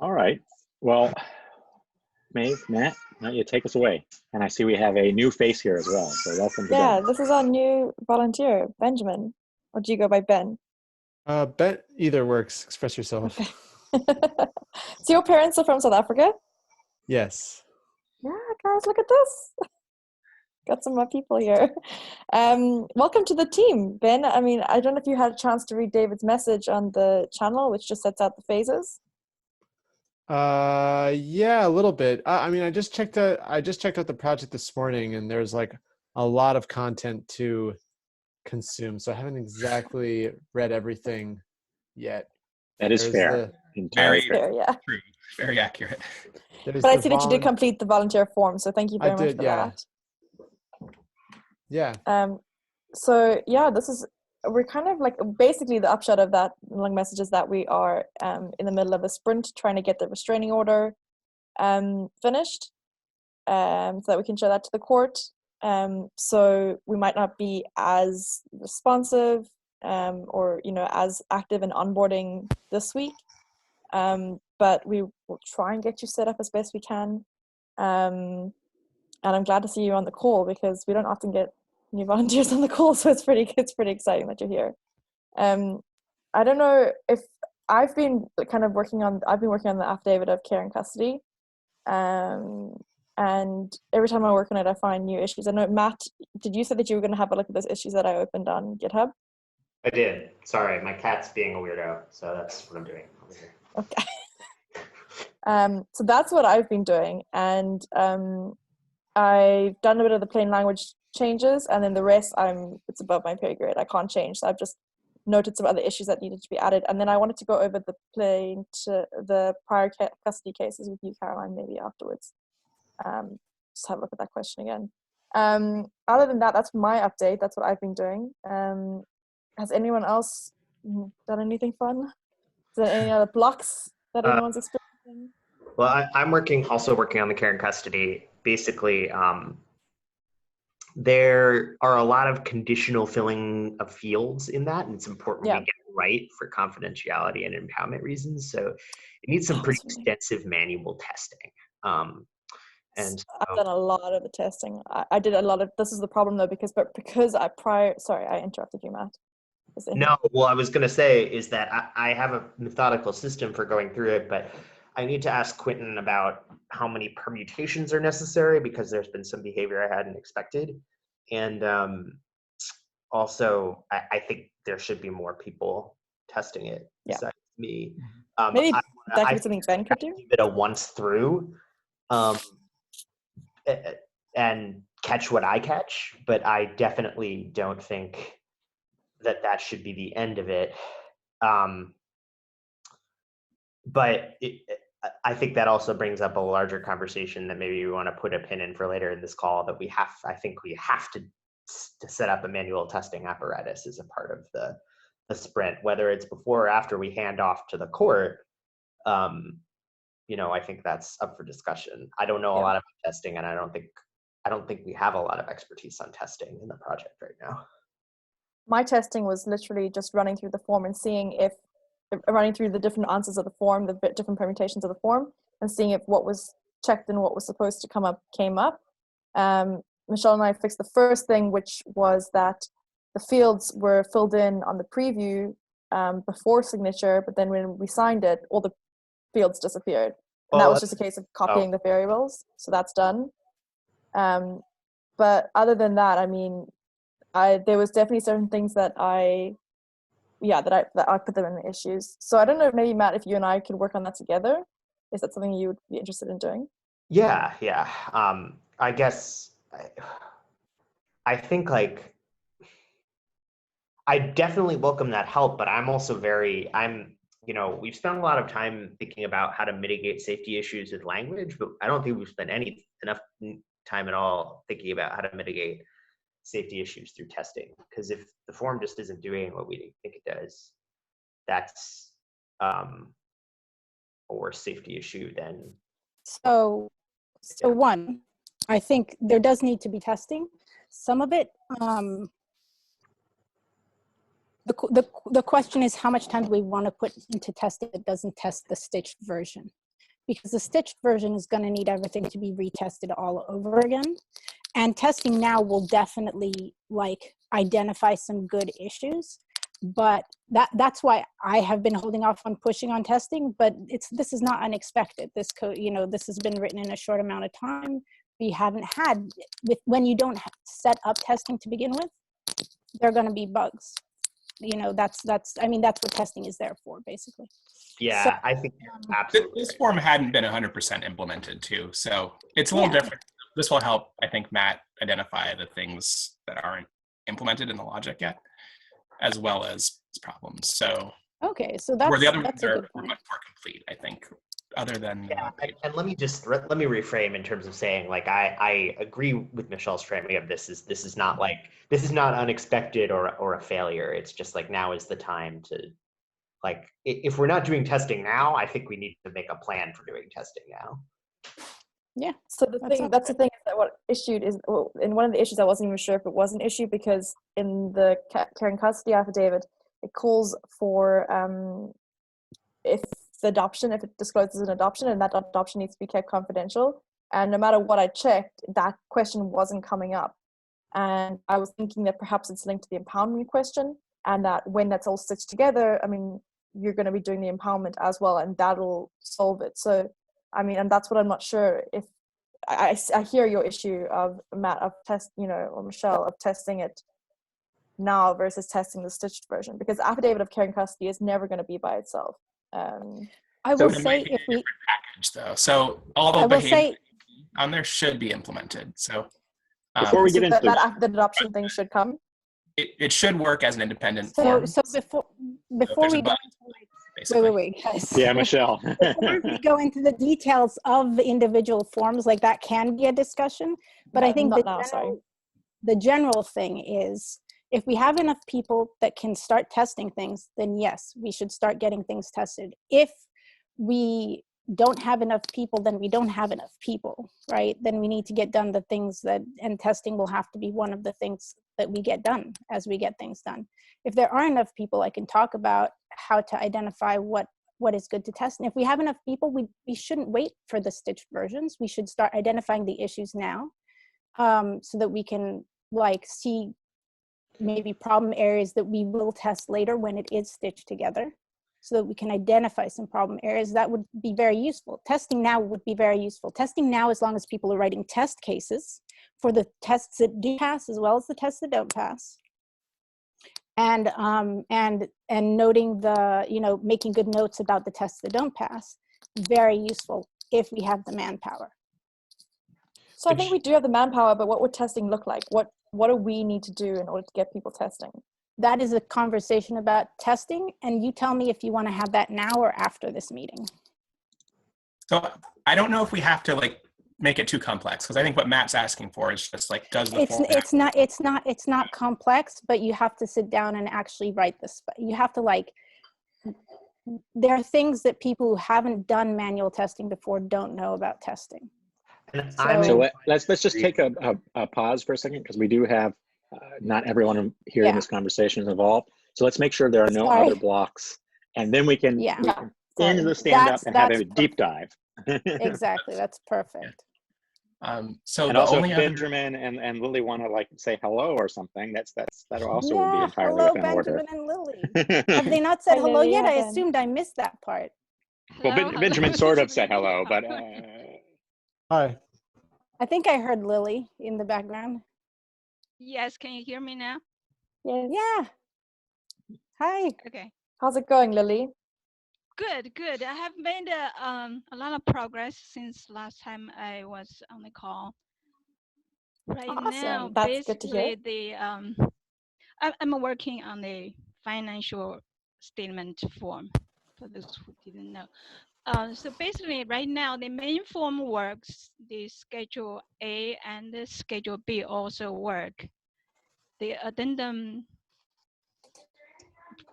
All right. Well, Maeve, Matt, why don't you take us away? And I see we have a new face here as well. So welcome to Ben. Yeah, this is our new volunteer, Benjamin. Or do you go by Ben? Bet either works. Express Okay. yourself. So your parents are from South Africa? Yes. Yeah, guys, look at this. Got some more people here. Welcome to the team, Ben. I mean, I don't know if you had a chance to read David's message on the channel, which just sets out the phases. Yeah, a little bit. I mean, I just checked out the project this morning, and there's like a lot of content to consume. So I haven't exactly read everything yet. That is There's fair. the Entirely That's Very fair. fair, yeah. true. Very accurate. there's But I the see that you did volun. complete the volunteer form, so thank you I very much did, for yeah, yeah. that. So yeah, we're kind of like basically the upshot of that long message is that we are in the middle of a sprint trying to get the restraining order finished, so that we can show that to the court. So we might not be as responsive or as active in onboarding this week, but we will try and get you set up as best we can. And I'm glad to see you on the call because we don't often get new volunteers on the call, so it's pretty exciting that you're here. I don't know if I've been working on the affidavit of care and custody, and every time I work on it, I find new issues. I know, Matt, did you say that you were going to have a look at those issues that I opened on GitHub? I did. Sorry, my cat's being a weirdo, so that's what I'm doing over here. Okay. So that's what I've been doing, and I've done a bit of the plain language changes, and then the rest it's above my pay grade. I can't change, so I've just noted some other issues that needed to be added, and then I wanted to go over the prior custody cases with you, Caroline, maybe afterwards. Just have a look at that question again. Other than that, that's my update. That's what I've been doing. Has anyone else done anything fun? Is there any other blocks that anyone's experiencing? Well, I'm also working on the care and custody. Basically, there are a lot of conditional filling of fields in that, and it's important we get it right for confidentiality and impoundment reasons. So it needs some pretty extensive manual testing. And so, I've done a lot of the testing. I did a lot of, this is the problem though, because sorry, I interrupted you, Matt. No, well, I was going to say is that I have a methodical system for going through it, but I need to ask Quentin about how many permutations are necessary because there's been some behavior I hadn't expected. And also, I think there should be more people testing it besides me. Maybe that could be something Ben could do. Give it a once through and catch what I catch, but I definitely don't think that should be the end of it. But I think that also brings up a larger conversation that maybe we want to put a pin in for later in this call, that I think we have to set up a manual testing apparatus as a part of the sprint, whether it's before or after we hand off to the court. I think that's up for discussion. I don't know a lot about testing, and I don't think we have a lot of expertise on testing in the project right now. My testing was literally just running through the form and seeing running through the different answers of the form, the different permutations of the form, and seeing if what was checked and what was supposed to come up came up. Michelle and I fixed the first thing, which was that the fields were filled in on the preview before signature, but then when we signed it, all the fields disappeared. And that was just a case of copying the variables. So that's done. But other than that, I mean, there was definitely certain things that I put them in the issues. So I don't know, maybe Matt, if you and I could work on that together, is that something you would be interested in doing? Yeah. I guess I think I definitely welcome that help, but I'm also we've spent a lot of time thinking about how to mitigate safety issues with language, but I don't think we've spent enough time at all thinking about how to mitigate safety issues through testing. Because if the form just isn't doing what we think it does, that's a worse safety issue than. So one, I think there does need to be testing. Some of it, the question is how much time do we want to put into testing that doesn't test the stitched version? because the stitched version is going to need everything to be retested all over again. And testing now will definitely like identify some good issues, but that's why I have been holding off on pushing on testing. But this is not unexpected. This code, you know, this has been written in a short amount of time. We haven't had when you don't set up testing to begin with, there are going to be bugs. You know, that's I mean, that's what testing is there for, basically. Yeah, So, I think absolutely. This form hadn't been 100% implemented too, so it's a little different. This will help, I think, Matt identify the things that aren't implemented in the logic yet, as well as problems. So okay, so that's where the other ones that's a are good much point. more complete, I think, other than Yeah, and let me reframe in terms of saying, like, I agree with Michelle's framing of this is not unexpected or a failure. It's just like now is the time to, like, if we're not doing testing now, I think we need to make a plan for doing testing now. Yeah. So that's the thing is that what issued is, well, in one of the issues I wasn't even sure if it was an issue, because in the care and custody affidavit it calls for if it discloses an adoption, and that adoption needs to be kept confidential, and no matter what I checked, that question wasn't coming up. And I was thinking that perhaps it's linked to the empowerment question, and that when that's all stitched together, I mean, you're going to be doing the empowerment as well, and that'll solve it. So I mean, and that's what I'm not sure if I hear your issue of Matt of or Michelle, of testing it now versus testing the stitched version, because affidavit of care and custody is never going to be by itself. I will say if we package though, so all the behavior on there should be implemented. So before we get into that adoption thing should come. It should work as an independent so form. so before we go into, wait guys. Yeah, Michelle. Before we go into the details of the individual forms, like that can be a discussion, but I think the general thing is, if we have enough people that can start testing things, then yes, we should start getting things tested. If we don't have enough people, then we don't have enough people, right? Then we need to get done the things and testing will have to be one of the things that we get done as we get things done. If there are enough people, I can talk about how to identify what is good to test. And if we have enough people, we shouldn't wait for the stitched versions. We should start identifying the issues now, so that we can like see maybe problem areas that we will test later when it is stitched together, so that we can identify some problem areas. That would be very useful. Testing now would be very useful. Testing now, as long as people are writing test cases for the tests that do pass as well as the tests that don't pass, and noting the, making good notes about the tests that don't pass, very useful if we have the manpower. So I think we do have the manpower, but what would testing look like? What do we need to do in order to get people testing? That is a conversation about testing, and you tell me if you want to have that now or after this meeting. So I don't know if we have to like make it too complex, because I think what Matt's asking for is just like, does the form it's not complex, but you have to sit down and actually write this. You have to there are things that people who haven't done manual testing before don't know about testing. So let's just take a pause for a second, because we do have not everyone here in this conversation is involved. So let's make sure there are no other blocks, and then we can end the stand-up and have a deep dive. Exactly, that's perfect. So and also, if Benjamin and Lily want to say hello or something, that also would be entirely hello, within order. Benjamin and Lily. Have they not said hello yet? I assumed I missed that part. Well, Benjamin sort of said hello, but hi. I think I heard Lily in the background. Yes, can you hear me now? Yes. Yeah. Hi. Okay. How's it going, Lily? Good. I have made a lot of progress since last time I was on the call. Right now, that's good to hear. basically I'm working on the financial statement form for those who didn't know. So basically, right now, the main form works. The Schedule A and the Schedule B also work. The addendum,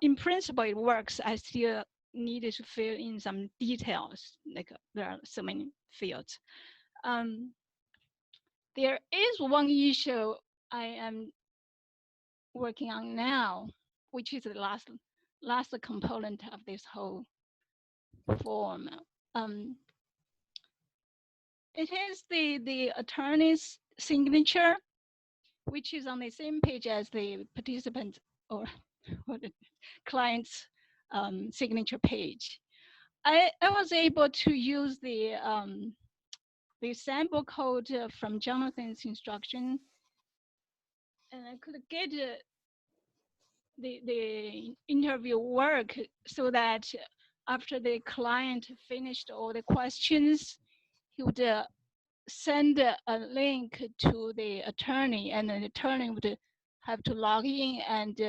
in principle, it works. I still needed to fill in some details. There are so many fields. There is one issue I am working on now, which is the last component of this whole form. it is the attorney's signature, which is on the same page as the participant or the client's signature page. I was able to use the sample code from Jonathan's instruction, and I could get the interview work so that after the client finished all the questions, he would send a link to the attorney, and the attorney would have to log in and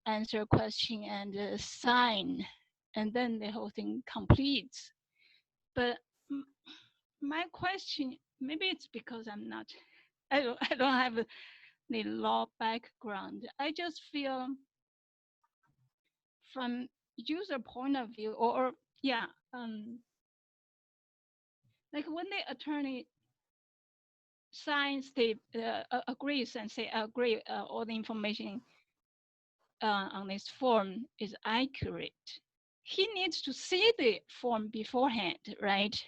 answer a question and sign, and then the whole thing completes. But my question, maybe it's because I don't have the law background. I just feel from user point of view, like when the attorney signs the agrees and say agree all the information on this form is accurate, he needs to see the form beforehand, right?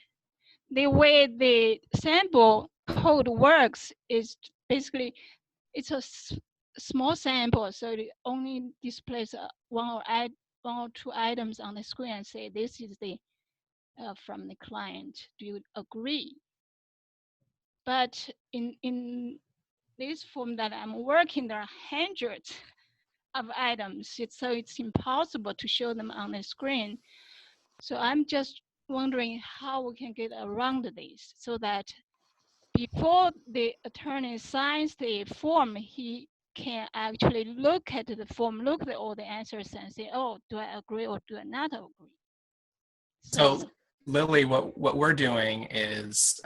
The way the sample code works is basically it's a small sample, so it only displays one or two items on the screen and say this is the from the client. Do you agree? But in this form that I'm working, there are hundreds of items. So it's impossible to show them on the screen. So I'm just wondering how we can get around this so that before the attorney signs the form, he can actually look at the form, look at all the answers and say, oh, do I agree or do I not agree? So Lily, what we're doing is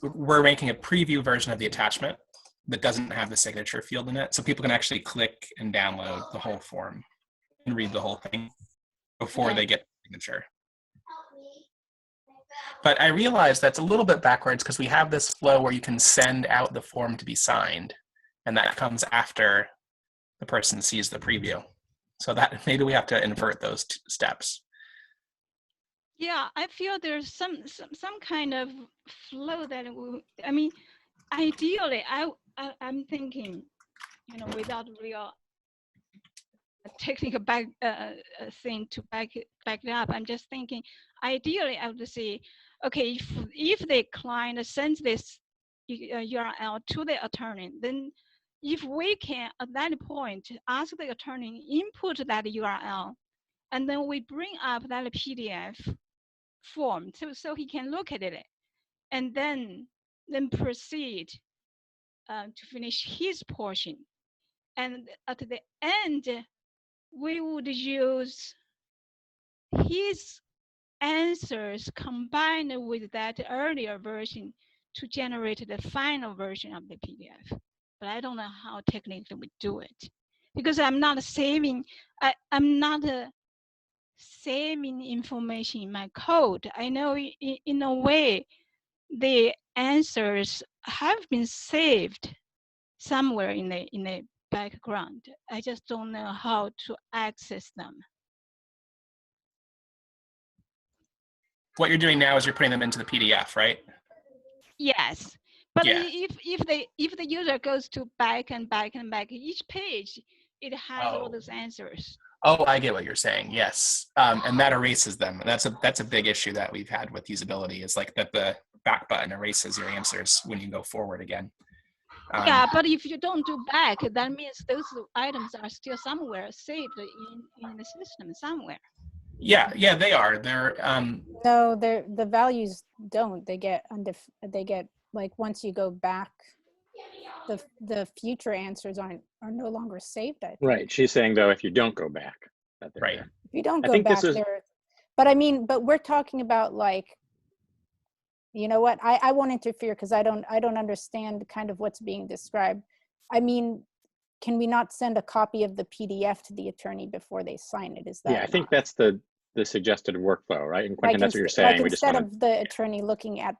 we're making a preview version of the attachment that doesn't have the signature field in it. So people can actually click and download the whole form and read the whole thing before they get the signature. But I realize that's a little bit backwards because we have this flow where you can send out the form to be signed, and that comes after the person sees the preview. So that maybe we have to invert those steps. Yeah, I feel there's some kind of flow that I mean, ideally, I'm thinking, without real technical thing to back it up. I'm just thinking, ideally, I would say, okay, if the client sends this URL to the attorney, then if we can at that point ask the attorney input that URL, and then we bring up that PDF form so he can look at it, and then proceed to finish his portion, and at the end we would use his answers combined with that earlier version to generate the final version of the PDF. But I don't know how technically we do it, because I'm not saving saving information in my code. I know in a way the answers have been saved somewhere in the background. I just don't know how to access them. What you're doing now is you're putting them into the PDF, right? Yes, but if the user goes to back and back and back, each page it has all those answers. Oh, I get what you're saying. Yes, and that erases them. That's a big issue that we've had with usability. Is like that the back button erases your answers when you go forward again. Yeah, but if you don't do back, that means those items are still somewhere saved in the system somewhere. Yeah, they are. They're no, the values don't. They get like once you go back, the future answers are no longer saved. I think. Right. She's saying though, if you don't go back, right. If you don't go back there, but we're talking about like, you know what? I won't interfere because I don't understand kind of what's being described. I mean, can we not send a copy of the PDF to the attorney before they sign it? Is that? Yeah, I think that's the suggested workflow, right? And Quentin, that's what you're saying. Like instead of the attorney looking at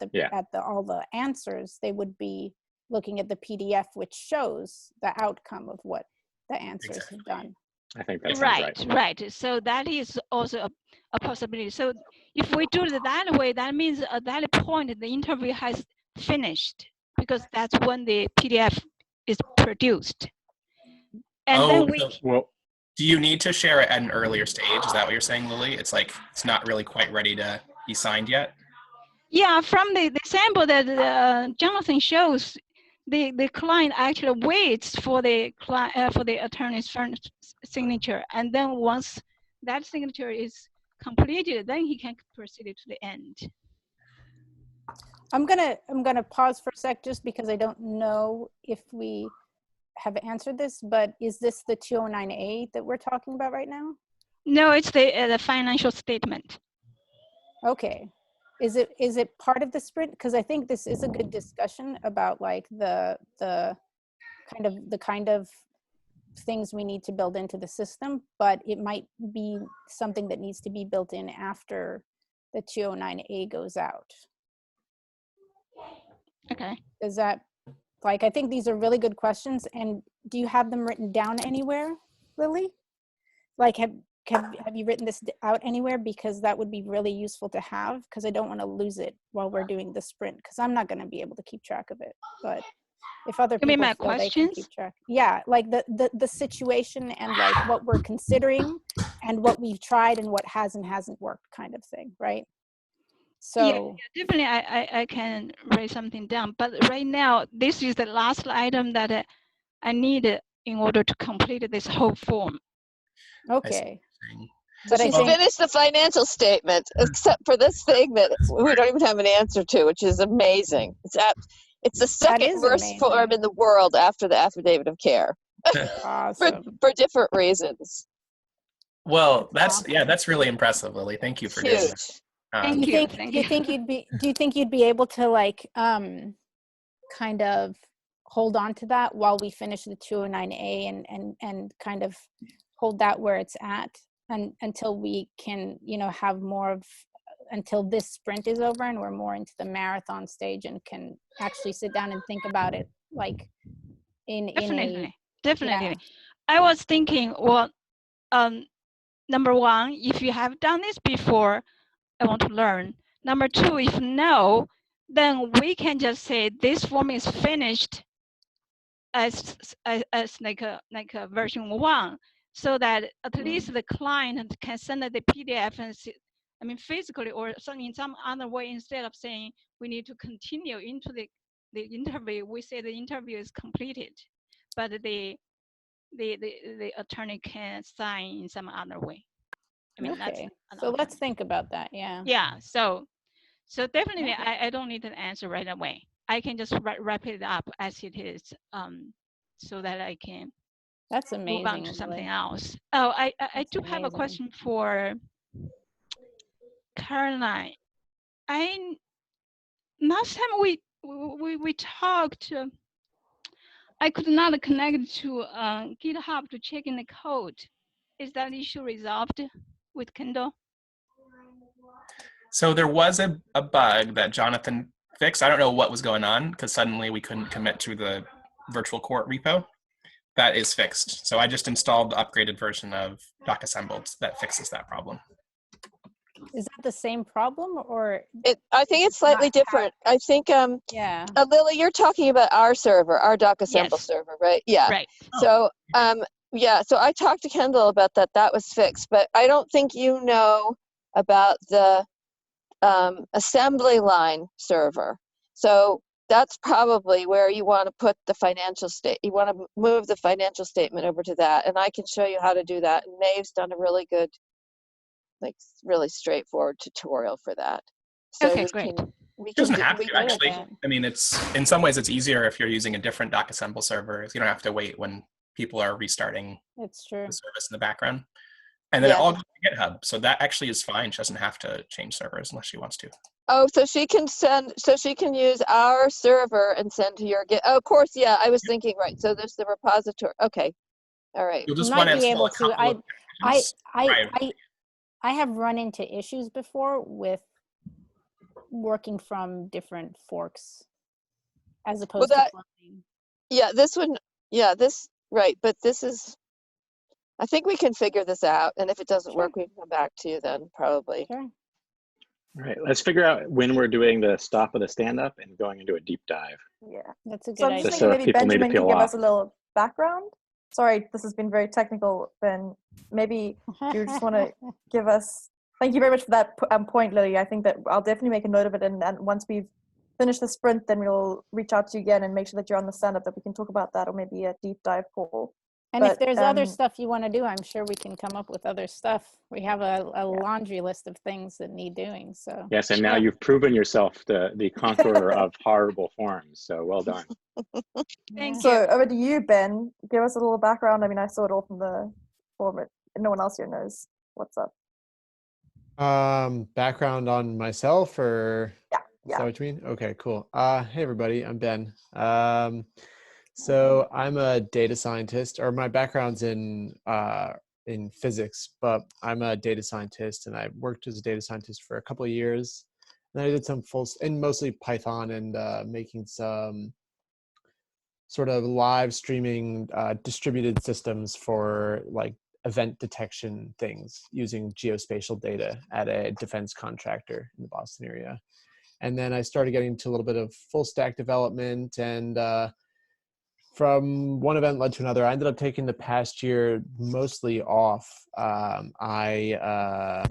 all the answers, they would be looking at the PDF, which shows the outcome of what the answers have done. I think that sounds right. Right. So that is also a possibility. So if we do it that way, that means at that point the interview has finished, because that's when the PDF is produced. And then do you need to share it at an earlier stage? Is that what you're saying, Lily? It's like it's not really quite ready to be signed yet? Yeah, from the sample that Jonathan shows, the client actually waits for the attorney's signature, and then once that signature is completed, then he can proceed to the end. I'm gonna pause for a sec, just because I don't know if we have answered this, but is this the 209A that we're talking about right now? No, it's the financial statement. Okay. Is it part of the sprint? Because I think this is a good discussion about like the kind of things we need to build into the system, but it might be something that needs to be built in after the 209A goes out. Okay. Is that, like, I think these are really good questions, and do you have them written down anywhere, Lily? Like, have you written this out anywhere? Because that would be really useful to have, because I don't want to lose it while we're doing the sprint, because I'm not going to be able to keep track of it. But if other people feel questions? They can keep track. Yeah, like the situation and like what we're considering and what we've tried and what hasn't worked, kind of thing, right? So yeah, definitely I can write something down. But right now, this is the last item that I need in order to complete this whole form. Okay. So she's finished the financial statement, except for this thing that we don't even have an answer to, which is amazing. It's the second worst form in the world after the affidavit of care. Awesome. for different reasons. Well, that's really impressive, Lily. Thank you for doing that. Do you think you'd be able to like kind of hold on to that while we finish the 209A and kind of hold that where it's at until we can, have more of, until this sprint is over and we're more into the marathon stage and can actually sit down and think about it, like Definitely. Yeah. I was thinking, well, number one, if you have done this before, I want to learn. Number two, if no, then we can just say this form is finished as like a version 1, so that at least the client can send the PDF and physically or in some other way, instead of saying we need to continue into the interview, we say the interview is completed, but the attorney can sign in some other way. Okay. So let's think about that. Yeah. Yeah. So definitely, I don't need an answer right away. I can just wrap it up as it is, so that I can. That's amazing. Move on to something else. Oh, I do have a question for Caroline. Last time we talked, I could not connect to GitHub to check in the code. Is that issue resolved with Kindle? So there was a bug that Jonathan fixed. I don't know what was going on, because suddenly we couldn't commit to the virtual court repo. That is fixed. So I just installed the upgraded version of DocAssembled that fixes that problem. Is that the same problem, or? I think it's slightly different. I think, Lily, you're talking about our server, our DocAssemble server, right? Yeah. Right. So, so I talked to Kendall about that. That was fixed, but I don't think you know about the assembly line server. So that's probably where you want to put the financial you want to move the financial statement over to that. And I can show you how to do that. And Maeve's done a really good, like really straightforward tutorial for that. So okay, great. It doesn't have to, actually. It's in some ways it's easier if you're using a different DocAssemble server. You don't have to wait when people are restarting the service in the background. And then it all goes to GitHub. So that actually is fine. She doesn't have to change servers unless she wants to. Oh, so she can use our server and send to your Git. Oh, of course, yeah. I was thinking, right. So there's the repository. Okay. All right. You'll just want to install a couple I have run into issues before with working from different forks as opposed to plugging. Yeah, this one, right. But this is, I think we can figure this out. And if it doesn't Sure. work, we can come back to you then, probably. Sure. All right, let's figure out when we're doing the stop of the stand-up and going into a deep dive. Yeah. That's a good So I'm idea. just Just thinking so if maybe people need to Benjamin can peel give off. us a little background. Sorry, this has been very technical, Ben. Maybe you just want to give us, thank you very much for that point, Lily. I think that I'll definitely make a note of it. And once we've finished the sprint, then we'll reach out to you again and make sure that you're on the stand-up, that we can talk about that, or maybe a deep dive call. And if there's other stuff you want to do, I'm sure we can come up with other stuff. We have a laundry list of things that need doing. So Yes, and now you've proven yourself the conqueror of horrible forms. So well done. Thank you. So over to you, Ben. Give us a little background. I mean, I saw it all from the form, but no one else here knows what's up. Background on myself, or Yeah. is that what you mean? Okay, cool. Hey everybody, I'm Ben. So I'm a data scientist, or my background's in physics, but I'm a data scientist, and I worked as a data scientist for a couple of years. And I did some and mostly Python, and making some sort of live streaming distributed systems for like event detection things using geospatial data at a defense contractor in the Boston area. And then I started getting into a little bit of full stack development, and from one event led to another. I ended up taking the past year mostly off. I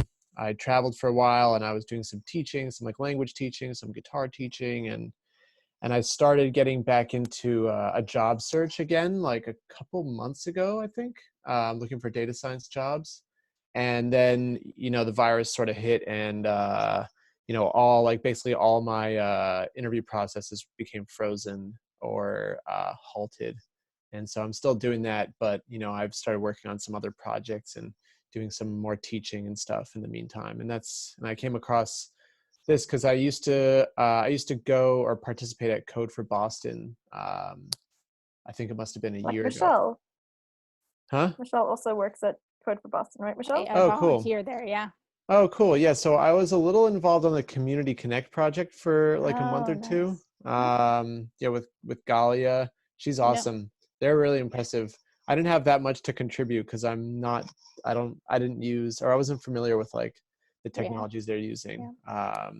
traveled for a while, and I was doing some teaching, some like language teaching, some guitar teaching, and I started getting back into a job search again, like a couple months ago, I think, looking for data science jobs. And then, the virus sort of hit, and basically all my interview processes became frozen or halted. And so I'm still doing that, but I've started working on some other projects and doing some more teaching and stuff in the meantime. And I came across this because I used to go or participate at Code for Boston. I think it must have been a year Michelle. ago. Huh? Michelle also works at Code for Boston, right, Michelle? I volunteer there, yeah. Oh, cool. Yeah. So I was a little involved on the Community Connect project for like a month or two. With Galia. She's awesome. They're really impressive. I didn't have that much to contribute because I didn't use, or I wasn't familiar with like the technologies they're using. I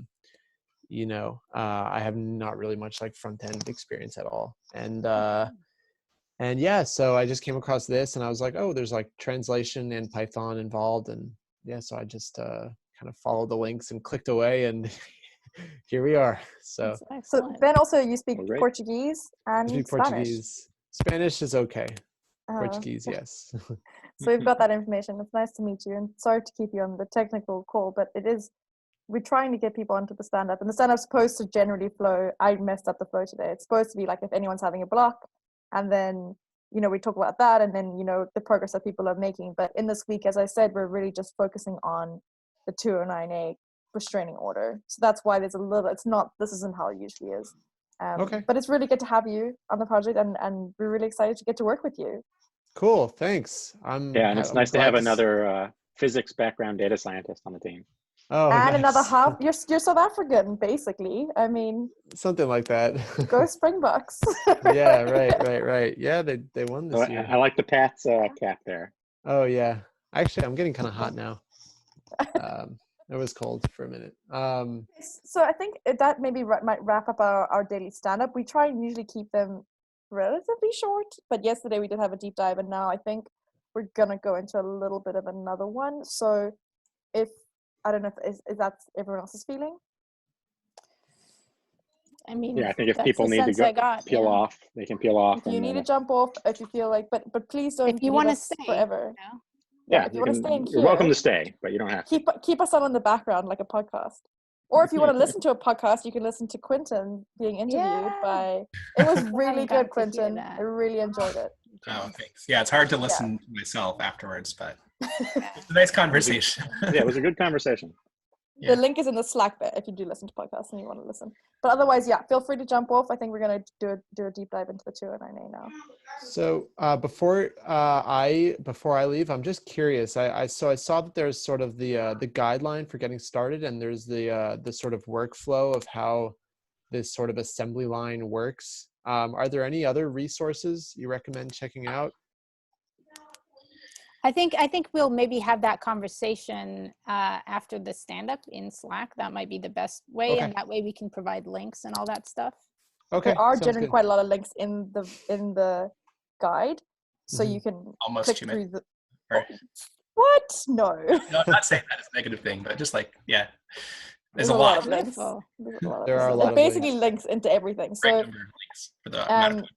have not really much like front end experience at all. And yeah, so I just came across this, and I was like, oh, there's like translation and Python involved. And yeah, so I just kind of followed the links and clicked away, and here we are. So Ben, also you speak Portuguese and Spanish. Portuguese. Spanish is okay. Portuguese, yes. So we've got that information. It's nice to meet you, and sorry to keep you on the technical call, but we're trying to get people onto the stand-up, and the stand-up's supposed to generally flow. I messed up the flow today. It's supposed to be like if anyone's having a block, and then we talk about that, and then the progress that people are making. But in this week, as I said, we're really just focusing on the 209A restraining order. So that's why there's a little. This isn't how it usually is. Okay. But it's really good to have you on the project, and we're really excited to get to work with you. Cool. Thanks. And it's nice to have another physics background data scientist on the team. Oh, and nice. Another half. You're South African, basically. I mean, something like that. Go Springboks. Yeah, right. Yeah, they won this year. I like the Pats cap there. Oh yeah. Actually, I'm getting kind of hot now. It was cold for a minute. So I think that maybe might wrap up our daily stand-up. We try and usually keep them relatively short, but yesterday we did have a deep dive, and now I think we're gonna go into a little bit of another one. So I don't know if that everyone else's feeling. I mean, I think if people need to peel off, they can peel off. If you need to jump off, if you feel like, but please don't. If you want to stay forever. Yeah, if you want to stay in here, you're welcome to stay, but you don't have to. Keep us on in the background like a podcast. Or if you want to listen to a podcast, you can listen to Quentin being interviewed by. It was really good, Quentin. I really enjoyed it. Oh, thanks. Yeah, it's hard to listen to myself afterwards, but it's a nice conversation. Yeah, it was a good conversation. The link is in the Slack bit if you do listen to podcasts and you want to listen. But otherwise, feel free to jump off. I think we're going to do a deep dive into the 209A now. So before I leave, I'm just curious. I saw that there's sort of the guideline for getting started, and there's the sort of workflow of how this sort of assembly line works. Are there any other resources you recommend checking out? I think we'll maybe have that conversation after the stand-up in Slack. That might be the best way, Okay. and that way we can provide links and all that stuff. Okay. There are generally quite a lot of links in the guide, so you can almost click 2 through minutes. the. What? No. No, I'm not saying that as a negative thing, but just like, yeah, there's a lot lot. of links. There are a lot of basically links into everything. So Great number of links for the amount of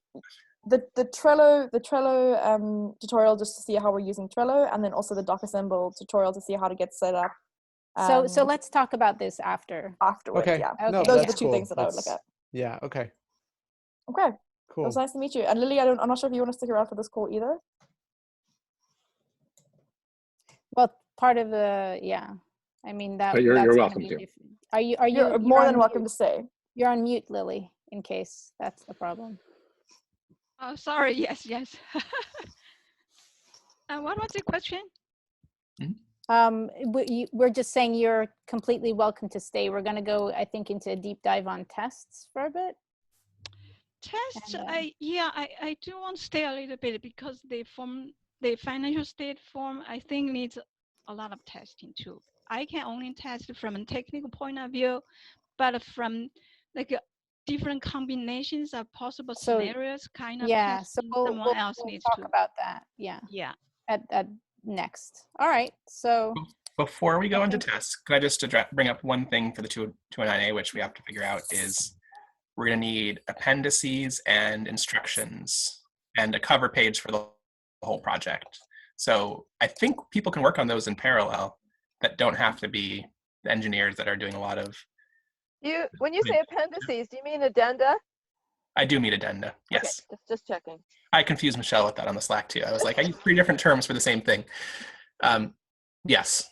the Trello tutorial, just to see how we're using Trello, and then also the Docassemble tutorial to see how to get set up. So let's talk about this afterwards. Okay. Yeah. No, those are the that's two cool. things that I would look at. Yeah. Okay. Okay. Cool. It was nice to meet you. And Lily, I'm not sure if you want to stick around for this call either. Well, part of the I mean that. But you're that's welcome to. Are you? You're more than welcome to stay. You're on mute, Lily, in case that's the problem. Oh, sorry. Yes. What was the question? We're just saying you're completely welcome to stay. We're going to go, I think, into a deep dive on tests for a bit. Tests, I do want to stay a little bit because the financial state form, I think, needs a lot of testing too. I can only test from a technical point of view, but from like different combinations of possible scenarios, kind of testing, so someone else needs to talk about that. Yeah. At next. All right. So before we go into tests, can I just bring up one thing for the 209A, which we have to figure out is we're going to need appendices and instructions and a cover page for the whole project. So I think people can work on those in parallel that don't have to be the engineers that are doing a lot of. When you say appendices, do you mean addenda? I do mean addenda, yes. Okay, just checking. I confused Michelle with that on the Slack too. I was like, I use 3 different terms for the same thing. Yes.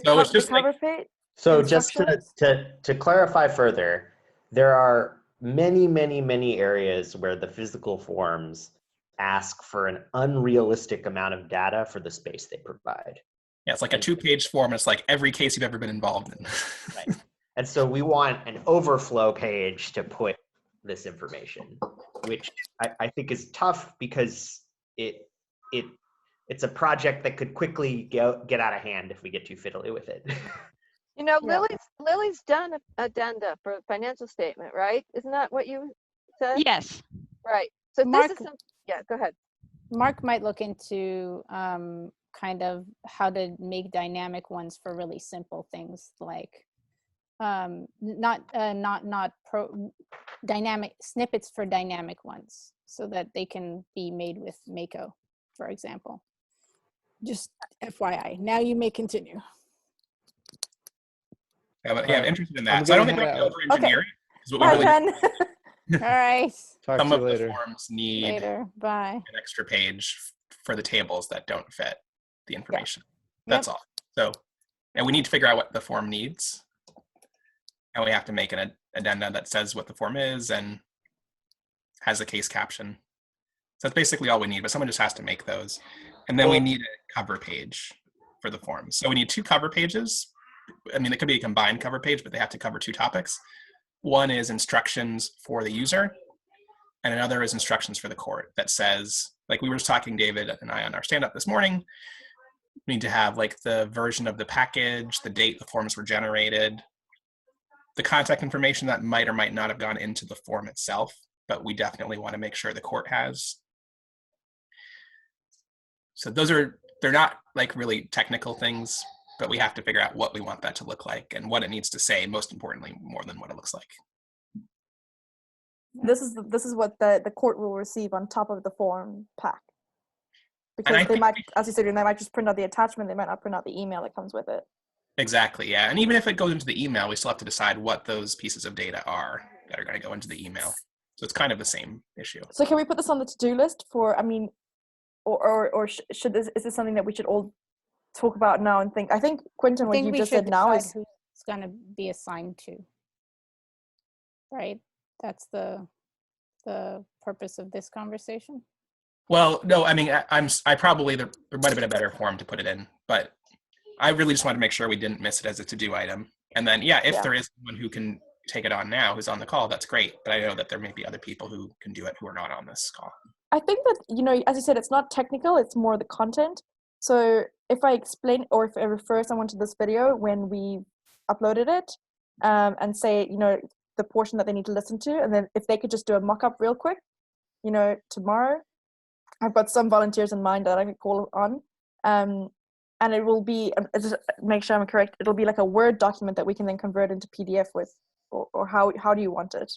So it's just cover page. So just to clarify further, there are many areas where the physical forms ask for an unrealistic amount of data for the space they provide. Yeah, it's like a 2-page form. It's like every case you've ever been involved in. Right. And so we want an overflow page to put this information, which I think is tough because it's a project that could quickly get out of hand if we get too fiddly with it. You know, Lily's done an addenda for a financial statement, right? Isn't that what you said? Yes. Right. So Mark, this is go ahead. Mark might look into kind of how to make dynamic ones for really simple things like dynamic snippets for dynamic ones so that they can be made with Mako, for example. Just FYI. Now you may continue. Yeah, I'm interested in that. So I don't think we have to over-engineer it. Bye, Jen. All right. Talk some to of you later. the forms need Later. Bye. an extra page for the tables that don't fit the information. Yeah. That's all. So, and we need to figure out what the form needs. And we have to make an addenda that says what the form is and has a case caption. So that's basically all we need, but someone just has to make those. And then we need a cover page for the forms. So we need 2 cover pages. I mean, it could be a combined cover page, but they have to cover 2 topics. One is instructions for the user, and another is instructions for the court that says, like we were just talking, David and I, on our stand-up this morning, we need to have like the version of the package, the date the forms were generated, the contact information that might or might not have gone into the form itself, but we definitely want to make sure the court has. So they're not like really technical things, but we have to figure out what we want that to look like and what it needs to say, most importantly, more than what it looks like. This is what the court will receive on top of the form pack. Because they might, as you said, they might just print out the attachment, they might not print out the email that comes with it. Exactly, yeah. And even if it goes into the email, we still have to decide what those pieces of data are that are going to go into the email. So it's kind of the same issue. So can we put this on the to-do list for, I mean, or should this, is this something that we should all talk about now and think? I think, Quentin, what you just said now is who's going to be assigned to, right? That's the purpose of this conversation. Well, no, I mean, I probably, there might have been a better form to put it in, but I really just wanted to make sure we didn't miss it as a to-do item. And then, if there is someone who can take it on now, who's on the call, that's great. But I know that there may be other people who can do it who are not on this call. I think that, you know, as you said, it's not technical, it's more the content. So if I explain, or if I refer someone to this video when we uploaded it, and say, you know, the portion that they need to listen to, and then if they could just do a mock-up real quick, you know, tomorrow, I've got some volunteers in mind that I could call on, and it will be, just make sure I'm correct, it'll be like a Word document that we can then convert into PDF with, or how do you want it?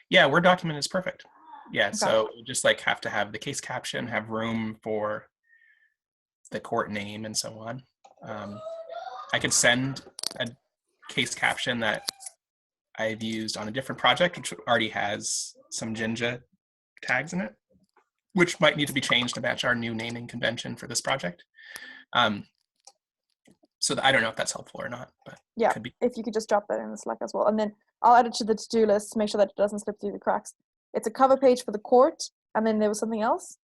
Yeah, Word document is perfect. Yeah, Okay. so you just like have to have the case caption, have room for the court name and so on. I could send a case caption that I've used on a different project, which already has some Jinja tags in it, which might need to be changed to match our new naming convention for this project. So I don't know if that's helpful or not, but yeah, could be. If you could just drop that in the Slack as well, and then I'll add it to the to-do list to make sure that it doesn't slip through the cracks. It's a cover page for the court, and then there was something else.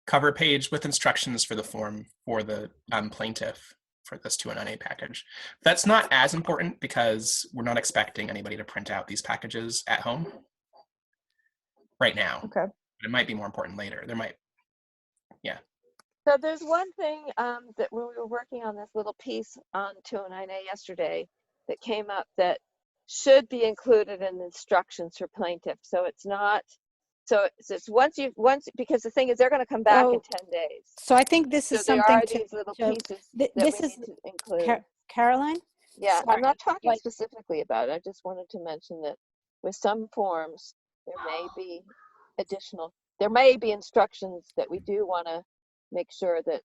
Cover page with instructions for the form for the plaintiff for this 209A package. That's not as important because we're not expecting anybody to print out these packages at home right now. Okay. But it might be more important later. There might, yeah. So there's one thing that when we were working on this little piece on 209A yesterday that came up that should be included in the instructions for plaintiff. So it's not, so it's once because the thing is they're going to come back in 10 days. So I think this is so something there are these little pieces that this we is need to include. Caroline? Yeah, Sorry, I'm not talking like, specifically about it. I just wanted to mention that with some forms, there may be there may be instructions that we do want to make sure that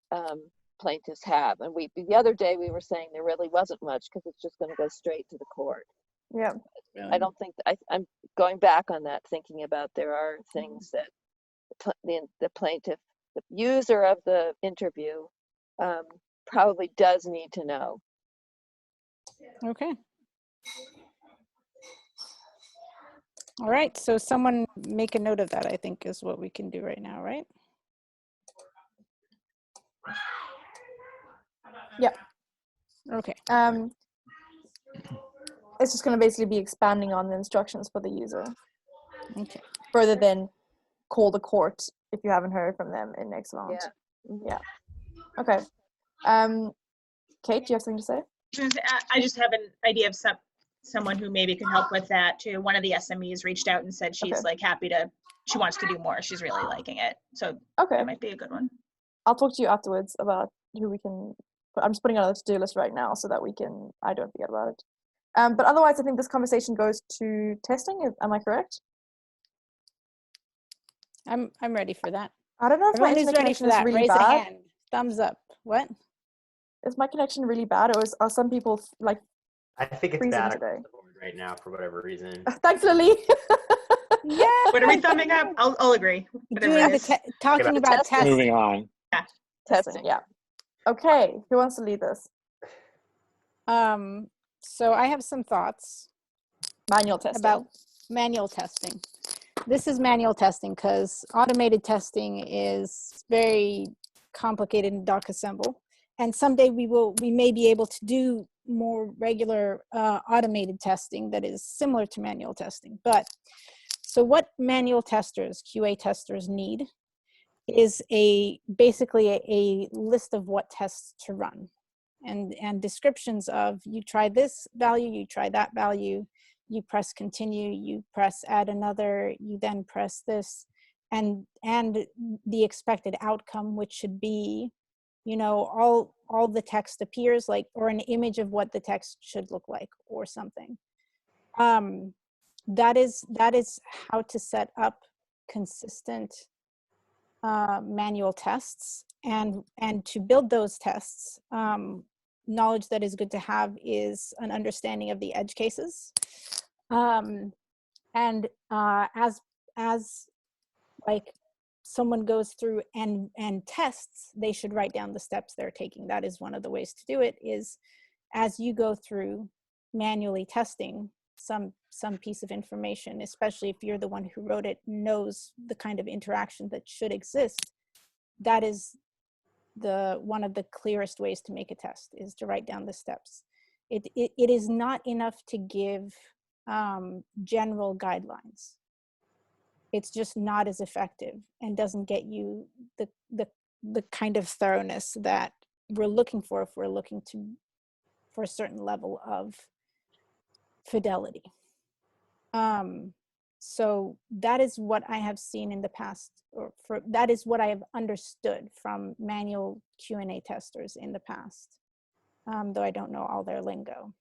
plaintiffs have. And the other day we were saying there really wasn't much because it's just going to go straight to the court. Yeah. I don't think, I'm going back on that, thinking about there are things that the plaintiff, the user of the interview probably does need to know. Okay. All right, so someone make a note of that, I think is what we can do right now, right? Yeah. Okay. It's just going to basically be expanding on the instructions for the user. Okay. Further than call the court if you haven't heard from them in X amount. Yeah. Yeah. Okay. Kate, do you have something to say? I just have an idea of someone who maybe could help with that too. One of the SMEs reached out and said she's like she wants to do more. She's really liking it. So that might be a good one. I'll talk to you afterwards about who we can, I'm just putting it on the to-do list right now so that I don't forget about it. But otherwise, I think this conversation goes to testing. Am I correct? I'm ready for that. I don't know if my internet connection is really bad. Raise a hand. Thumbs up. What? Is my connection really bad, or are some people like? I think it's freezing bad today right now for whatever reason. Thanks, Lily. Yeah. What are we thumbing up? I'll agree. Talking about testing. Moving on. Yeah. Testing. Yeah. Okay. Who wants to lead this? So I have some thoughts. Manual testing. About manual testing. This is manual testing because automated testing is very complicated in doc assemble. And someday we may be able to do more regular automated testing that is similar to manual testing. But so what manual testers, QA testers need is basically a list of what tests to run and descriptions of you try this value, you try that value, you press continue, you press add another, you then press this, and the expected outcome, which should be, you know, all the text appears like, or an image of what the text should look like or something. That is how to set up consistent manual tests, and to build those tests. Knowledge that is good to have is an understanding of the edge cases. And as like someone goes through and tests, they should write down the steps they're taking. That is one of the ways to do it, is as you go through manually testing some piece of information, especially if you're the one who wrote it, knows the kind of interaction that should exist. That is one of the clearest ways to make a test, is to write down the steps. It is not enough to give general guidelines. It's just not as effective and doesn't get you the kind of thoroughness that we're looking for if we're looking for a certain level of fidelity. So that is what I have seen in the past, that is what I have understood from manual Q&A testers in the past, though I don't know all their lingo.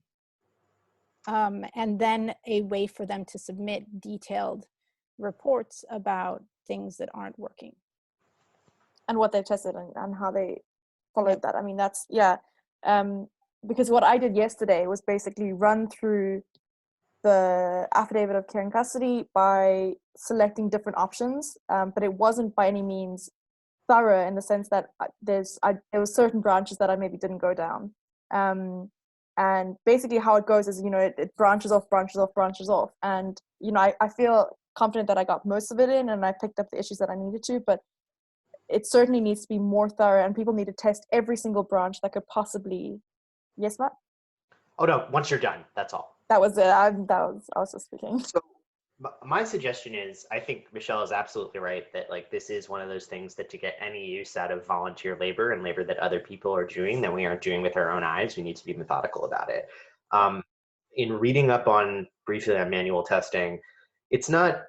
And then a way for them to submit detailed reports about things that aren't working. And what they tested and how they followed that. I mean, that's, yeah. Because what I did yesterday was basically run through the affidavit of care and custody by selecting different options, but it wasn't by any means thorough in the sense that there was certain branches that I maybe didn't go down. And basically how it goes is, you know, it branches off. And, you know, I feel confident that I got most of it in and I picked up the issues that I needed to, but it certainly needs to be more thorough and people need to test every single branch that could possibly. Yes, Matt? Oh no, once you're done, that's all. That was it. I was just speaking. So my suggestion is, I think Michelle is absolutely right that like this is one of those things that to get any use out of volunteer labor and labor that other people are doing that we aren't doing with our own eyes, we need to be methodical about it. In reading up on briefly on manual testing, it's not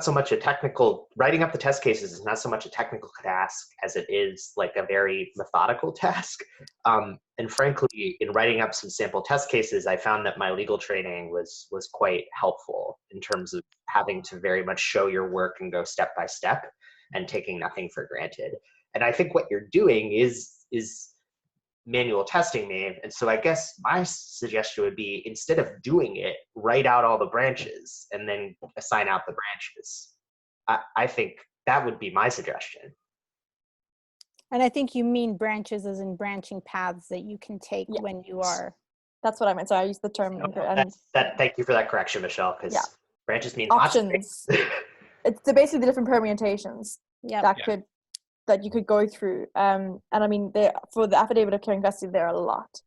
so much a technical, writing up the test cases is not so much a technical task as it is like a very methodical task. And frankly, in writing up some sample test cases, I found that my legal training was quite helpful in terms of having to very much show your work and go step by step and taking nothing for granted. And I think what you're doing is manual testing me. And so I guess my suggestion would be, instead of doing it, write out all the branches and then assign out the branches. I think that would be my suggestion. And I think you mean branches as in branching paths that you can take when you are. That's what I meant. So I used the term. Thank you for that correction, Michelle, because branches mean options. It's basically the different permutations that you could go through. And I mean, for the affidavit of care and custody, there are a lot.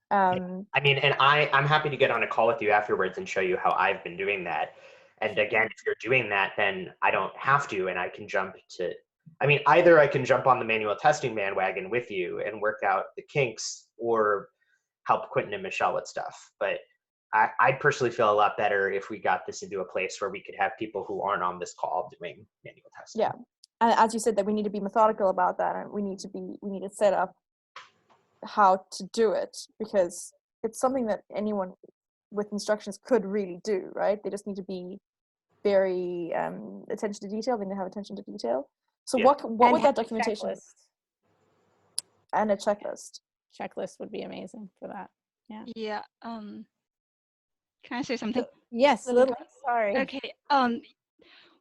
I mean, and I'm happy to get on a call with you afterwards and show you how I've been doing that. And again, if you're doing that, then I don't have to, and I can jump to, I mean, either I can jump on the manual testing bandwagon with you and work out the kinks, or help Quentin and Michelle with stuff. But I'd personally feel a lot better if we got this into a place where we could have people who aren't on this call doing manual testing. Yeah. And as you said, that we need to be methodical about that, and we need to set up how to do it, because it's something that anyone with instructions could really do, right? They just need to be very attention to detail. They need to have attention to detail. So what would that documentation? And a checklist. Checklist would be amazing for that. Yeah. Yeah. Can I say something? Yes. Sorry. Okay.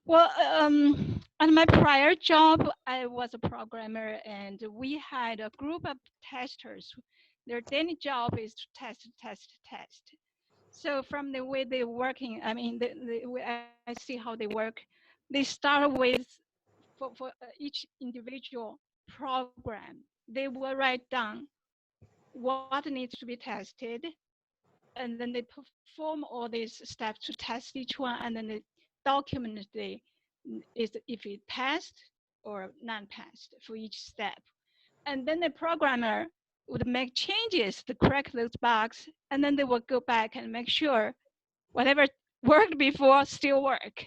Well, on my prior job, I was a programmer, and we had a group of testers. Their daily job is to test. So from the way they're working, I mean, the way I see how they work, they start with, for each individual program, they will write down what needs to be tested, and then they perform all these steps to test each one, and then they document if it passed or non-passed for each step. And then the programmer would make changes to correct those bugs, and then they will go back and make sure whatever worked before still work.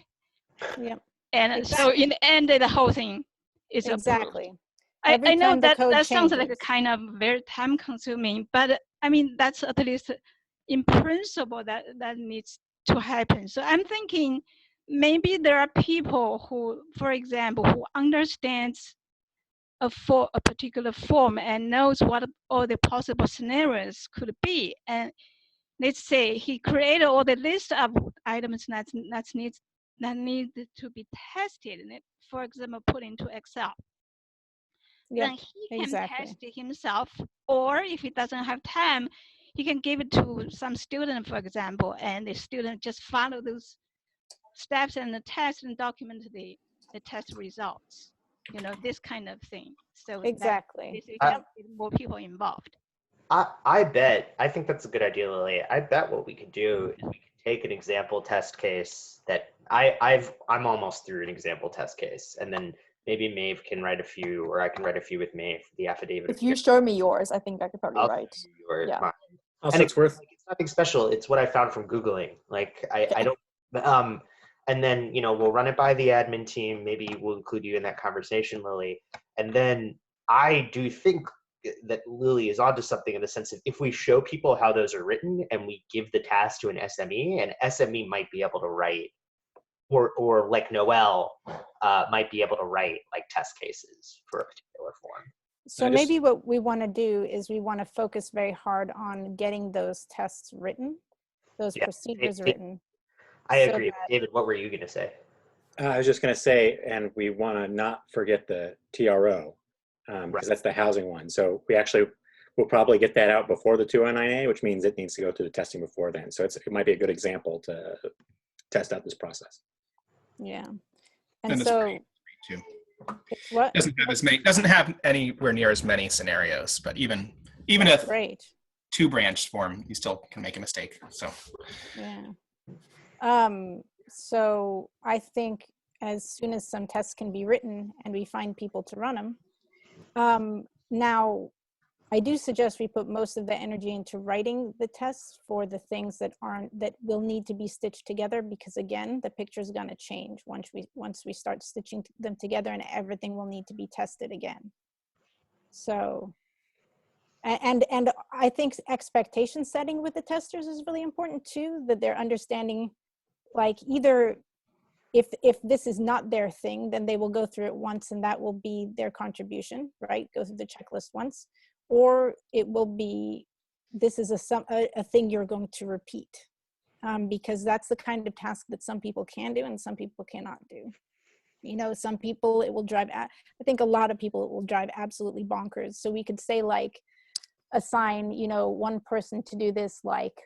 Yeah. And so in the end, the whole thing is exactly. I know that sounds like a kind of very time consuming, but I mean, that's at least in principle that needs to happen. So I'm thinking maybe there are people who, for example, who understands a particular form and knows what all the possible scenarios could be. And let's say he created all the list of items that need to be tested, and for example, put into Excel. Then he can test it himself, or if he doesn't have time, he can give it to some student, for example, and the student just follow those steps and the test and document the test results. You know, this kind of thing. So exactly, get more people involved. I bet, I think that's a good idea, Lily. I bet what we could do is we could take an example test case that I'm almost through an example test case, and then maybe Maeve can write a few, or I can write a few with Maeve, the affidavit. If you show me yours, I think I could probably write. Mine. Also, and it's worth. It's nothing special. It's what I found from Googling. Like I don't. And then we'll run it by the admin team. Maybe we'll include you in that conversation, Lily. And then I do think that Lily is onto something in the sense of if we show people how those are written and we give the task to an SME might be able to write, or like Noelle might be able to write like test cases for a particular form. So maybe what we want to do is we want to focus very hard on getting those tests written, those procedures written. I agree. David, what were you going to say? I was just going to say, and we want to not forget the TRO, because that's the housing one. So we'll probably get that out before the 209A, which means it needs to go through the testing before then. So it might be a good example to test out this process. Yeah. And so too. What? Doesn't have anywhere near as many scenarios, but even if great. 2-branch form, you still can make a mistake. So yeah. So I think as soon as some tests can be written and we find people to run them, now I do suggest we put most of the energy into writing the tests for the things that will need to be stitched together, because again, the picture is going to change once we start stitching them together, and everything will need to be tested again. So, and I think expectation setting with the testers is really important too, that they're understanding, like, either if this is not their thing, then they will go through it once and that will be their contribution, right? Go through the checklist once. Or it will be, this is a thing you're going to repeat, because that's the kind of task that some people can do and some people cannot do. Some people it will drive, I think a lot of people it will drive absolutely bonkers. So we could say, like, assign, one person to do this, like,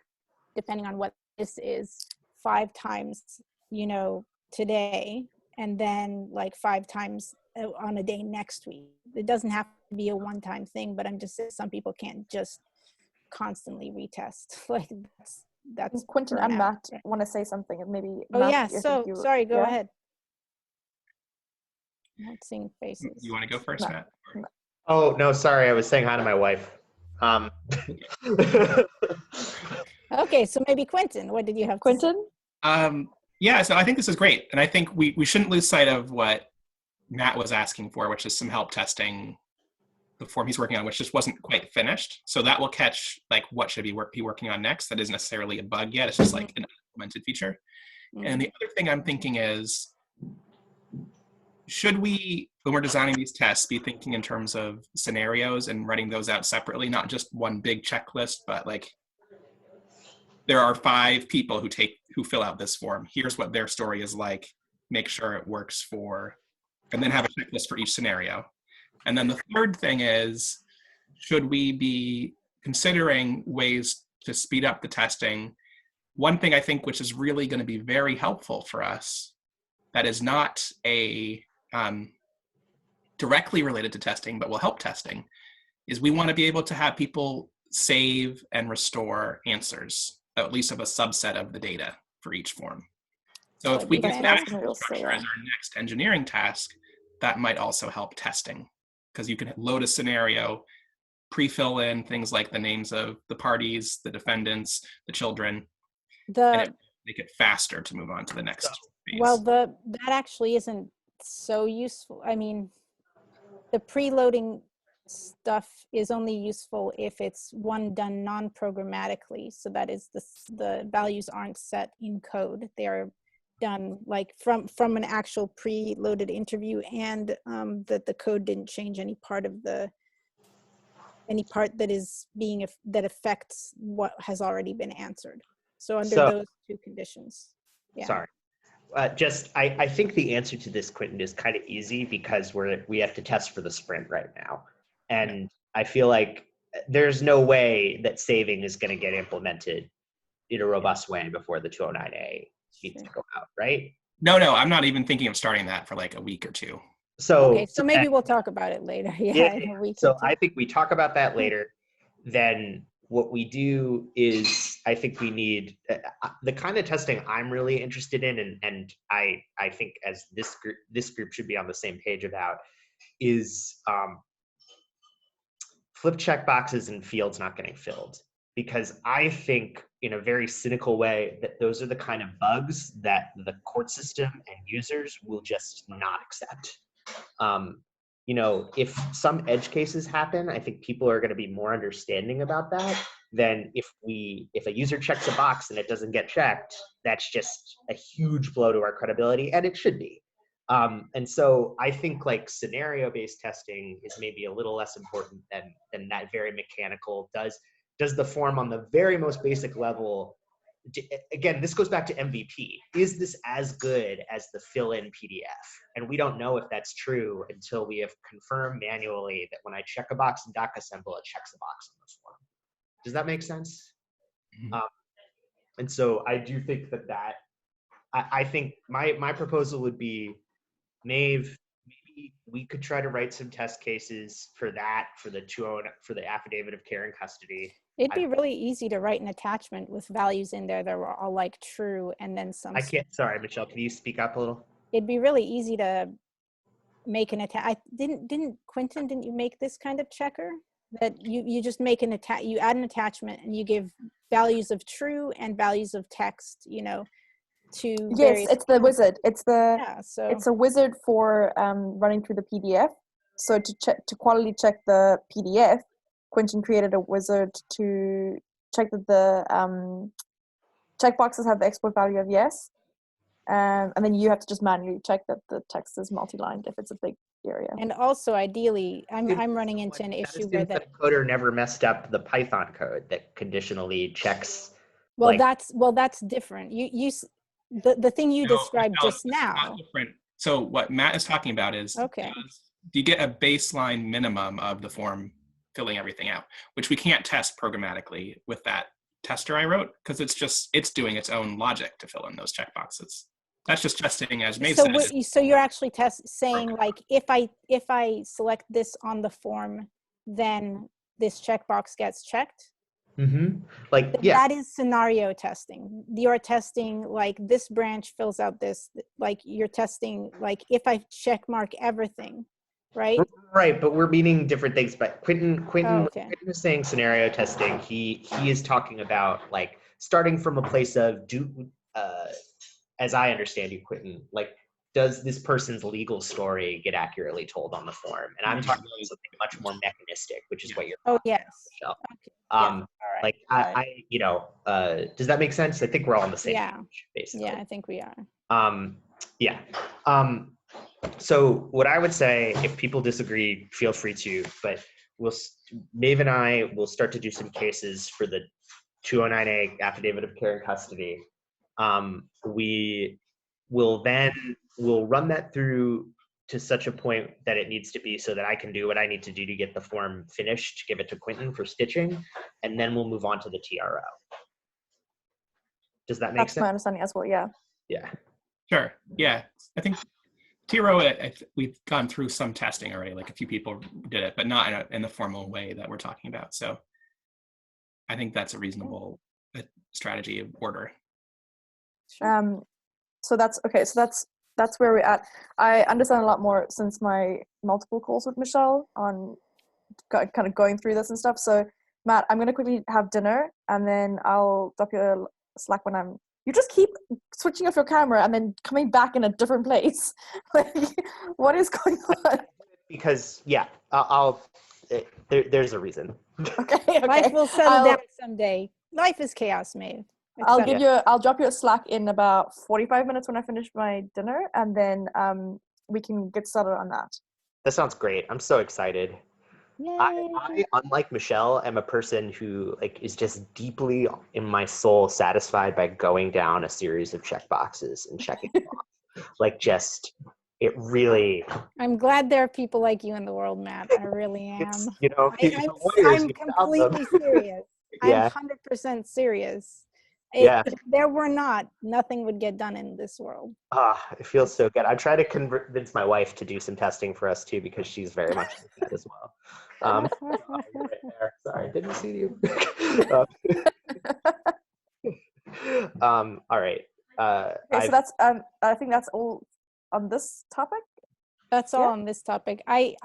depending on what this is, 5 times, today, and then like 5 times on a day next week. It doesn't have to be a one-time thing, but I'm just saying some people can't just constantly retest. Like that's Quentin and Matt want to say something. Maybe. Oh, Matt, yeah. So sorry. Go ahead. I'm not seeing faces. You want to go first, Matt? Oh no, sorry. I was saying hi to my wife. Okay, so maybe Quentin. What did you have, Quentin? Yeah. So I think this is great, and I think we shouldn't lose sight of what Matt was asking for, which is some help testing the form he's working on, which just wasn't quite finished. So that will catch, like, what should be working on next. That isn't necessarily a bug yet. It's just like an implemented feature. And the other thing I'm thinking is, should we, when we're designing these tests, be thinking in terms of scenarios and writing those out separately, not just one big checklist, but like, there are 5 people who fill out this form. Here's what their story is like. Make sure it works for, and then have a checklist for each scenario. And then the third thing is, should we be considering ways to speed up the testing? One thing I think which is really going to be very helpful for us, that is not directly related to testing, but will help testing, is we want to be able to have people save and restore answers, at least of a subset of the data for each form. So if we get that structure as our next engineering task, that might also help testing, because you can load a scenario, pre-fill in things like the names of the parties, the defendants, the children, and make it faster to move on to the next phase. Well, that actually isn't so useful. I mean, the preloading stuff is only useful if it's done non-programmatically. So that is the values aren't set in code. They are done like from an actual preloaded interview, and that the code didn't change any part that affects what has already been answered. So under those 2 conditions. Yeah. Sorry. I think the answer to this, Quentin, is kind of easy, because we have to test for the sprint right now. And I feel like there's no way that saving is going to get implemented in a robust way before the 209A needs to go out, right? No, I'm not even thinking of starting that for like a week or 2. So maybe we'll talk about it later. Yeah. In a week so I think we talk about that later. Then what we do is I think we need the kind of testing I'm really interested in, and I think as this group should be on the same page about, is flip check boxes and fields not getting filled. Because I think, in a very cynical way, that those are the kind of bugs that the court system and users will just not accept. You know, if some edge cases happen, I think people are going to be more understanding about that than if a user checks a box and it doesn't get checked. That's just a huge blow to our credibility, and it should be. And so I think like scenario-based testing is maybe a little less important than that very mechanical. Does the form on the very most basic level, again, this goes back to MVP. Is this as good as the fill-in PDF? And we don't know if that's true until we have confirmed manually that when I check a box in DocAssemble, it checks a box on the form. Does that make sense? Mm-hmm. And so I do think that I think my proposal would be, Maeve, maybe we could try to write some test cases for that, for the affidavit of care and custody. It'd be really easy to write an attachment with values in there that were all like true, and then some. Sorry, Michelle, can you speak up a little? It'd be really easy to make an attach. Didn't Quentin, didn't you make this kind of checker? That you just make an you add an attachment and you give values of true and values of text, you know, to yes, it's the wizard. It's a wizard for running through the PDF. So to quality check the PDF, Quentin created a wizard to check that the checkboxes have the export value of yes, and then you have to just manually check that the text is multi-lined if it's a big area. And also, ideally, I'm running into an issue where the coder never messed up the Python code that conditionally checks. Well, that's different. The thing you described just now. So what Matt is talking about is, okay, do you get a baseline minimum of the form filling everything out, which we can't test programmatically with that tester I wrote, because it's doing its own logic to fill in those checkboxes. That's just testing, as Maeve said. So you're actually saying like, if I select this on the form, then this checkbox gets checked? Mm-hmm. Like, yeah. That is scenario testing. You're testing like this branch fills out this, like you're testing like if I check mark everything, right? Right, but we're meaning different things. But Quentin was saying scenario testing. He is talking about like starting from a place of as I understand you, Quentin, like, does this person's legal story get accurately told on the form? And I'm talking about something much more mechanistic, which is what you're talking about, Michelle. Okay. Like does that make sense? I think we're all on the same page, basically. Yeah, I think we are. So what I would say, if people disagree, feel free to, but Maeve and I will start to do some cases for the 209A affidavit of care and custody. We'll run that through to such a point that it needs to be so that I can do what I need to do to get the form finished, give it to Quentin for stitching, and then we'll move on to the TRO. Does that make sense? That's my understanding as well, yeah. Yeah. Sure, yeah. I think TRO, we've gone through some testing already, like a few people did it, but not in the formal way that we're talking about. So I think that's a reasonable strategy of order. So that's okay. So that's where we're at. I understand a lot more since my multiple calls with Michelle on kind of going through this and stuff. So Matt, I'm gonna quickly have dinner and then I'll drop you a Slack when I'm. You just keep switching off your camera and then coming back in a different place. Like, what is going on? Because there's a reason. Okay. Life will settle down someday. Life is chaos, Maeve. I'll drop you a Slack in about 45 minutes when I finish my dinner, and then we can get started on that. That sounds great. I'm so excited. I, unlike Michelle, am a person who is just deeply in my soul satisfied by going down a series of checkboxes and checking them off. It really. I'm glad there are people like you in the world, Matt. I really am. I'm completely serious. Yeah. I'm 100% serious. If there were not, nothing would get done in this world. It feels so good. I try to convince my wife to do some testing for us too, because she's very much like that as well. Right there. Sorry, didn't see you. All right. Okay, so that's I think that's all on this topic. That's all on this topic. I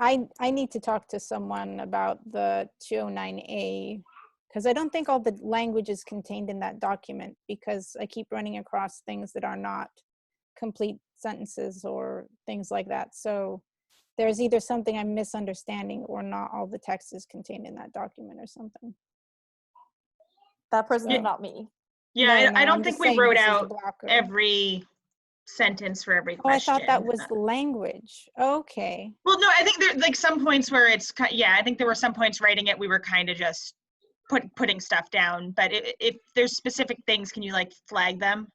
need to talk to someone about the 209A because I don't think all the language is contained in that document because I keep running across things that are not complete sentences or things like that. So there's either something I'm misunderstanding or not all the text is contained in that document or something. That person is not me. Yeah, I don't think we wrote out every sentence for every question. Oh, I thought that was the language. Okay. Well, no, I think there's like some points where it's, I think there were some points writing it, we were kind of just putting stuff down. But if there's specific things, can you like flag them?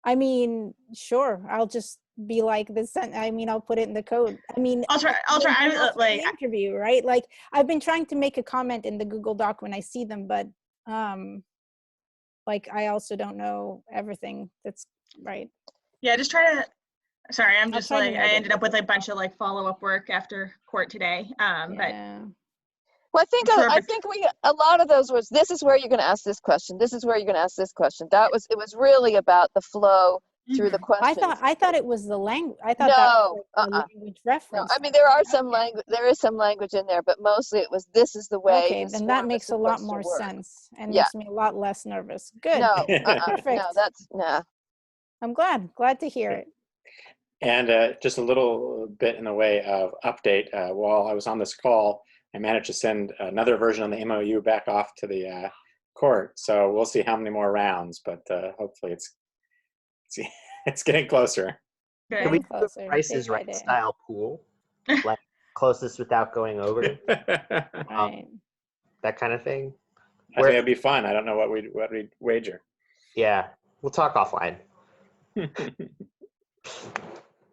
I mean, sure. I'll just be like this. I mean, I'll put it in the code. I mean, I'll try. Like interview, right? Like I've been trying to make a comment in the Google Doc when I see them, but like I also don't know everything that's right. Yeah, just try to. Sorry, I'm just like I ended up with a bunch of like follow-up work after court today. But. Well, I think a lot of those was, this is where you're going to ask this question. This is where you're going to ask this question. It was really about the flow through the questions. I thought it was the language. I thought that was the language reference. No, I mean, there is some language in there, but mostly it was, this is the way. Okay, then that makes a lot more sense and makes me a lot less nervous. Good. No, perfect. No, I'm glad to hear it. And just a little bit in the way of update, while I was on this call, I managed to send another version of the MOU back off to the court. So we'll see how many more rounds, but hopefully it's getting closer. Can we do the Price is Right style pool? Like closest without going over? Right. That kind of thing? I think it'd be fun. I don't know what we'd wager. Yeah, we'll talk offline.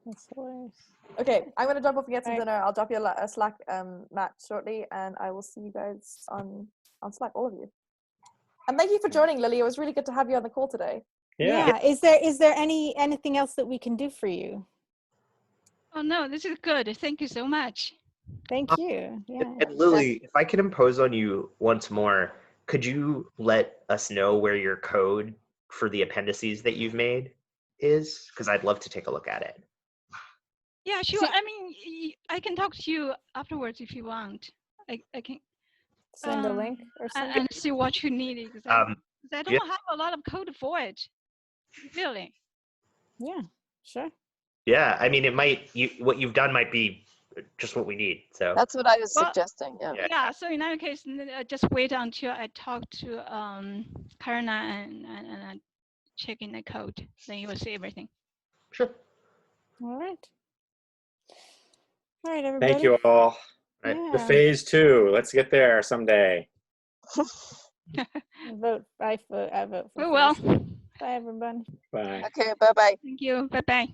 That's hilarious. Okay, I'm going to jump off and get some dinner. I'll drop you a Slack, Matt, shortly, and I will see you guys on Slack, all of you. And thank you for joining, Lily. It was really good to have you on the call today. Yeah. Is there anything else that we can do for you? Oh no, this is good. Thank you so much. Thank you. Yeah. And Lily, if I could impose on you once more, could you let us know where your code for the appendices that you've made is? Because I'd love to take a look at it. Yeah, sure. I mean, I can talk to you afterwards if you want. I can send a link or something and see what you need exactly. I don't have a lot of code for it, really. Yeah, sure. Yeah, I mean, what you've done might be just what we need. So that's what I was suggesting. Yeah. So in that case, just wait until I talk to Karina and check in the code. Then you will see everything. Sure. All right. All right, everybody. Thank you all. Right. The phase 2. Let's get there someday. I vote for well. Bye, everybody. Bye. Okay, bye-bye. Thank you. Bye-bye.